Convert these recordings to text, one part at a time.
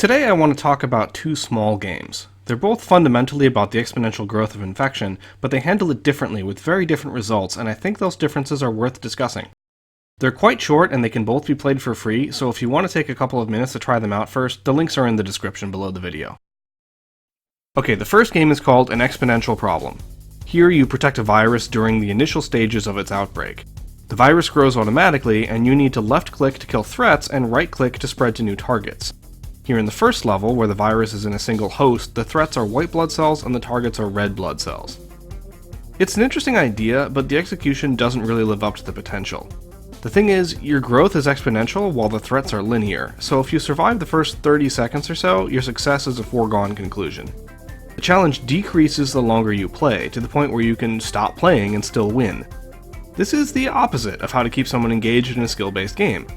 Today I want to talk about two small games. They're both fundamentally about the exponential growth of infection, but they handle it differently with very different results, and I think those differences are worth discussing. They're quite short and they can both be played for free, so if you want to take a couple of minutes to try them out first, the links are in the description below the video. Okay, the first game is called An Exponential Problem. Here you protect a virus during the initial stages of its outbreak. The virus grows automatically, and you need to left-click to kill threats and right-click to spread to new targets. Here in the first level, where the virus is in a single host, the threats are white blood cells and the targets are red blood cells. It's an interesting idea, but the execution doesn't really live up to the potential. The thing is, your growth is exponential while the threats are linear, so if you survive the first 30 seconds or so, your success is a foregone conclusion. The challenge decreases the longer you play, to the point where you can stop playing and still win. This is the opposite of how to keep someone engaged in a skill-based game.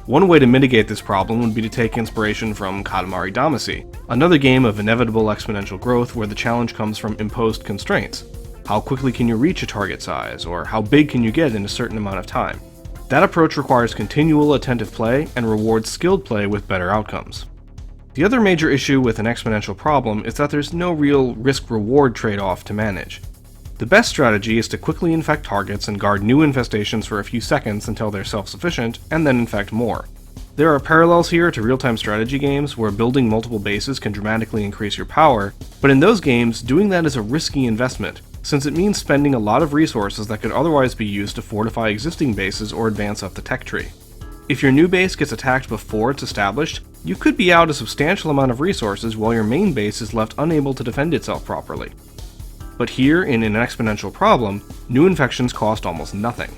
One way to mitigate this problem would be to take inspiration from Katamari Damacy, another game of inevitable exponential growth where the challenge comes from imposed constraints. How quickly can you reach a target size, or how big can you get in a certain amount of time? That approach requires continual attentive play and rewards skilled play with better outcomes. The other major issue with an exponential problem is that there's no real risk-reward trade-off to manage. The best strategy is to quickly infect targets and guard new infestations for a few seconds until they're self-sufficient, and then infect more. There are parallels here to real-time strategy games where building multiple bases can dramatically increase your power, but in those games, doing that is a risky investment, since it means spending a lot of resources that could otherwise be used to fortify existing bases or advance up the tech tree. If your new base gets attacked before it's established, you could be out a substantial amount of resources while your main base is left unable to defend itself properly. But here, in An Exponential Problem, new infections cost almost nothing.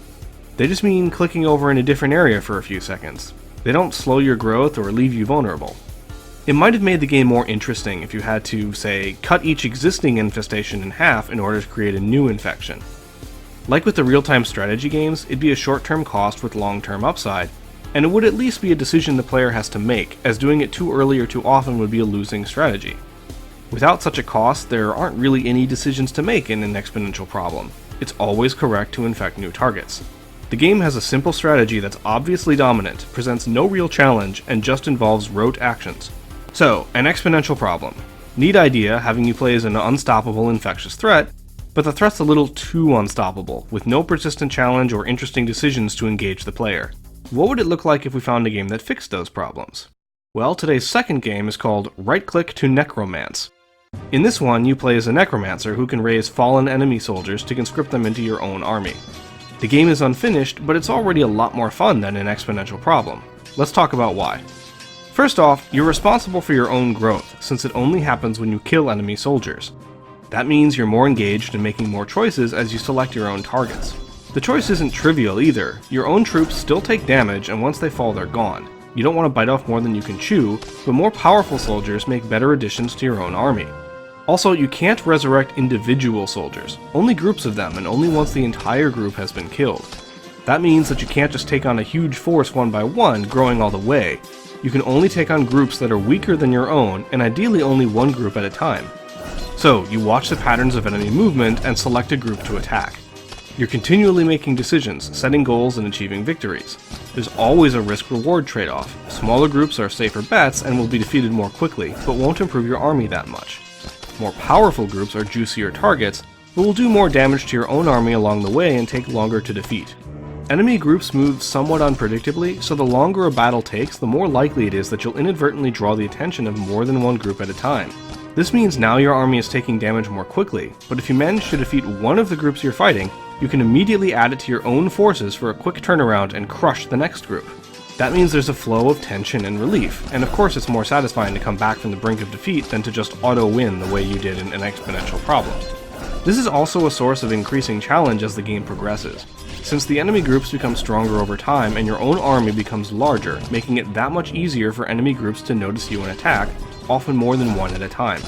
They just mean clicking over in a different area for a few seconds. They don't slow your growth or leave you vulnerable. It might have made the game more interesting if you had to, say, cut each existing infestation in half in order to create a new infection. Like with the real-time strategy games, it'd be a short-term cost with long-term upside, and it would at least be a decision the player has to make, as doing it too early or too often would be a losing strategy. Without such a cost, there aren't really any decisions to make in An Exponential Problem. It's always correct to infect new targets. The game has a simple strategy that's obviously dominant, presents no real challenge, and just involves rote actions. So, An Exponential Problem. Neat idea, having you play as an unstoppable infectious threat, but the threat's a little too unstoppable, with no persistent challenge or interesting decisions to engage the player. What would it look like if we found a game that fixed those problems? Well, today's second game is called Right-Click to Necromance. In this one, you play as a necromancer who can raise fallen enemy soldiers to conscript them into your own army. The game is unfinished, but it's already a lot more fun than An Exponential Problem. Let's talk about why. First off, you're responsible for your own growth, since it only happens when you kill enemy soldiers. That means you're more engaged and making more choices as you select your own targets. The choice isn't trivial either. Your own troops still take damage, and once they fall, they're gone. You don't want to bite off more than you can chew, but more powerful soldiers make better additions to your own army. Also, you can't resurrect individual soldiers, only groups of them, and only once the entire group has been killed. That means that you can't just take on a huge force one by one, growing all the way. You can only take on groups that are weaker than your own, and ideally only one group at a time. So, you watch the patterns of enemy movement and select a group to attack. You're continually making decisions, setting goals, and achieving victories. There's always a risk-reward trade-off. Smaller groups are safer bets and will be defeated more quickly, but won't improve your army that much. More powerful groups are juicier targets, but will do more damage to your own army along the way and take longer to defeat. Enemy groups move somewhat unpredictably, so the longer a battle takes, the more likely it is that you'll inadvertently draw the attention of more than one group at a time. This means now your army is taking damage more quickly, but if you manage to defeat one of the groups you're fighting, you can immediately add it to your own forces for a quick turnaround and crush the next group. That means there's a flow of tension and relief, and of course it's more satisfying to come back from the brink of defeat than to just auto-win the way you did in An Exponential Problem. This is also a source of increasing challenge as the game progresses, since the enemy groups become stronger over time and your own army becomes larger, making it that much easier for enemy groups to notice you and attack, often more than one at a time.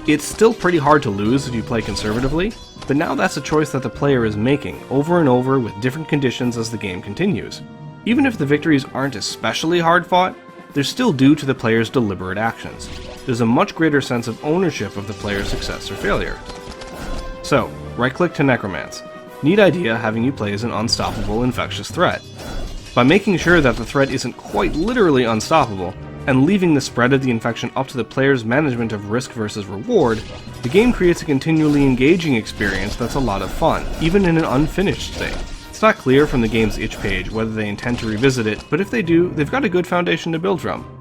It's still pretty hard to lose if you play conservatively, but now that's a choice that the player is making over and over with different conditions as the game continues. Even if the victories aren't especially hard fought, they're still due to the player's deliberate actions. There's a much greater sense of ownership of the player's success or failure. So, right-click to Necromance. Neat idea having you play as an unstoppable infectious threat. By making sure that the threat isn't quite literally unstoppable, and leaving the spread of the infection up to the player's management of risk versus reward, the game creates a continually engaging experience that's a lot of fun, even in an unfinished state. It's not clear from the game's itch page whether they intend to revisit it, but if they do, they've got a good foundation to build from.